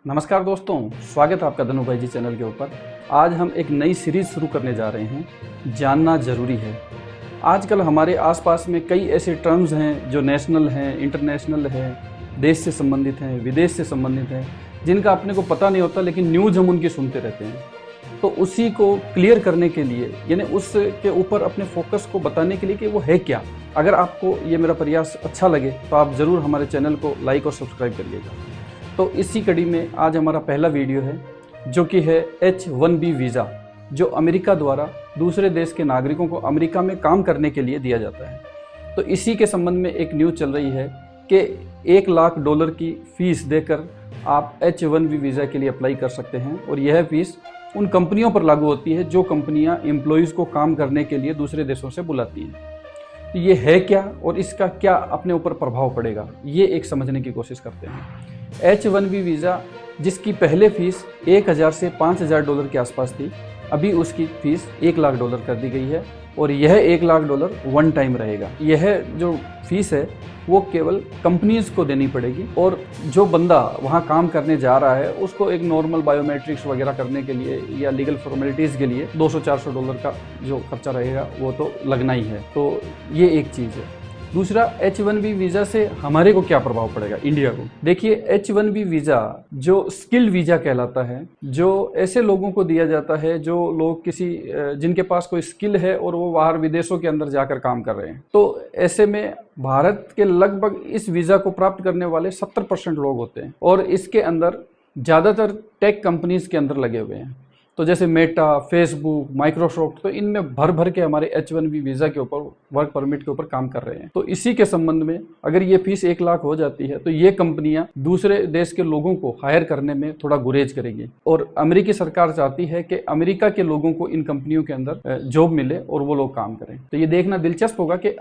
नमस्कार दोस्तों, स्वागत है आपका धनु भाई जी चैनल के ऊपर। आज हम एक नई सीरीज शुरू करने जा रहे हैं, जानना जरूरी है। आजकल हमारे आसपास में कई ऐसे टर्म्स हैं जो नेशनल हैं, इंटरनेशनल हैं, देश से संबंधित हैं, विदेश से संबंधित हैं, जिनका अपने को पता नहीं होता लेकिन न्यूज़ हम उनकी सुनते रहते हैं। तो उसी को क्लियर करने के लिए, यानी उसके ऊपर अपने फोकस को बताने के लिए कि वो है क्या। अगर आपको ये मेरा प्रयास अच्छा लगे तो आप ज़रूर हमारे चैनल को लाइक और सब्सक्राइब करिएगा। तो इसी कड़ी में आज हमारा पहला वीडियो है जो कि है H-1B वीज़ा, जो अमेरिका द्वारा दूसरे देश के नागरिकों को अमेरिका में काम करने के लिए दिया जाता है। तो इसी के संबंध में एक न्यूज़ चल रही है कि $1 लाख की फ़ीस देकर आप H-1B वीज़ा के लिए अप्लाई कर सकते हैं, और यह फ़ीस उन कंपनियों पर लागू होती है जो कंपनियां एम्प्लॉयज़ को काम करने के लिए दूसरे देशों से बुलाती हैं। तो ये है क्या और इसका क्या अपने ऊपर प्रभाव पड़ेगा, ये एक समझने की कोशिश करते हैं। H-1B वीज़ा जिसकी पहले फ़ीस $1000 से $5000 के आसपास थी, अभी उसकी फ़ीस $1 लाख कर दी गई है, और यह $1 लाख वन टाइम रहेगा। यह जो फ़ीस है वो केवल कंपनीज़ को देनी पड़ेगी, और जो बंदा वहाँ काम करने जा रहा है उसको एक नॉर्मल बायोमेट्रिक्स वगैरह करने के लिए या लीगल फॉर्मेलिटीज़ के लिए $200-400 का जो खर्चा रहेगा वो तो लगना ही है। तो ये एक चीज़ है। दूसरा, H-1B वीज़ा से हमारे को क्या प्रभाव पड़ेगा इंडिया को। देखिए, H-1B वीज़ा जो स्किल्ड वीज़ा कहलाता है, जो ऐसे लोगों को दिया जाता है जो लोग जिनके पास कोई स्किल है और वो बाहर विदेशों के अंदर जाकर काम कर रहे हैं। तो ऐसे में भारत के लगभग इस वीज़ा को प्राप्त करने वाले 70% लोग होते हैं, और इसके अंदर ज़्यादातर टेक कंपनीज के अंदर लगे हुए हैं। तो जैसे मेटा, फेसबुक, माइक्रोसॉफ्ट, तो इनमें भर के हमारे H-1B वीज़ा के ऊपर, वर्क परमिट के ऊपर काम कर रहे हैं। तो इसी के संबंध में अगर ये फीस 1 लाख हो जाती है तो ये कंपनियां दूसरे देश के लोगों को हायर करने में थोड़ा गुरेज करेंगी, और अमेरिकी सरकार चाहती है कि अमेरिका के लोगों को इन कंपनियों के अंदर जॉब मिले और वो लोग काम करें। तो ये देखना दिलचस्प होगा कि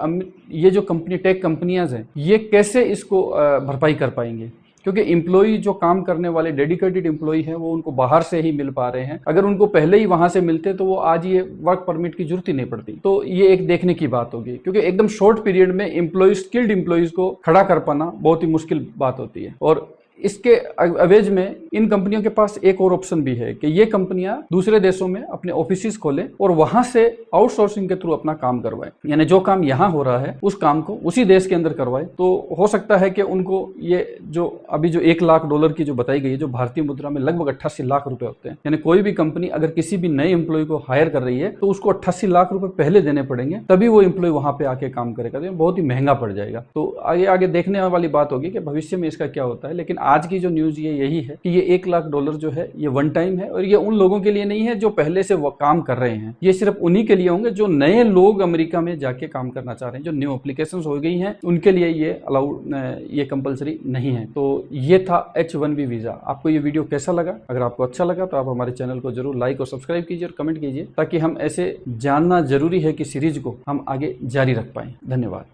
ये जो टेक कंपनियां हैं ये कैसे इसको भरपाई कर पाएंगे, क्योंकि एम्प्लॉई जो काम करने वाले डेडिकेटेड एम्प्लॉई हैं वो उनको बाहर से ही मिल पा रहे हैं। अगर उनको पहले ही वहां से मिलते तो वो आज ये वर्क परमिट की जरूरत ही नहीं पड़ती। तो ये एक देखने की बात होगी, क्योंकि एकदम शॉर्ट पीरियड में स्किल्ड एम्प्लॉयज को खड़ा कर पाना बहुत ही मुश्किल बात होती है। और इसके अवेज में इन कंपनियों के पास एक और ऑप्शन भी है कि ये कंपनियां दूसरे देशों में अपने ऑफिसेज खोलें और वहां से आउटसोर्सिंग के थ्रू अपना काम करवाएं, यानी जो काम यहां हो रहा है उस काम को उसी देश के अंदर करवाएं। तो हो सकता है कि उनको ये जो अभी जो $1 लाख की जो बताई गई है, जो भारतीय मुद्रा में लगभग 88 लाख रुपए होते हैं, यानी कोई भी कंपनी अगर किसी भी नए एम्प्लॉय को हायर कर रही है तो उसको 88 लाख रुपए पहले देने पड़ेंगे, तभी वो एम्प्लॉय वहां पे आके काम करेगा। तो बहुत ही महंगा पड़ जाएगा। तो आगे देखने वाली बात होगी कि भविष्य में इसका क्या होता है। लेकिन आज की जो न्यूज़ यही है कि ये $1 लाख जो है ये वन टाइम है, और ये उन लोगों के लिए नहीं है जो पहले से वो काम कर रहे हैं। ये सिर्फ उन्हीं के लिए होंगे जो नए लोग अमेरिका में जाके काम करना चाह रहे हैं। जो न्यू एप्लीकेशंस हो गई हैं उनके लिए ये कंपलसरी नहीं है। तो ये था H-1B वीज़ा। आपको ये वीडियो कैसा लगा? अगर आपको अच्छा लगा तो आप हमारे चैनल को जरूर लाइक और सब्सक्राइब कीजिए और कमेंट कीजिए, ताकि हम ऐसे जानना जरूरी है कि सीरीज को हम आगे जारी रख पाएं। धन्यवाद।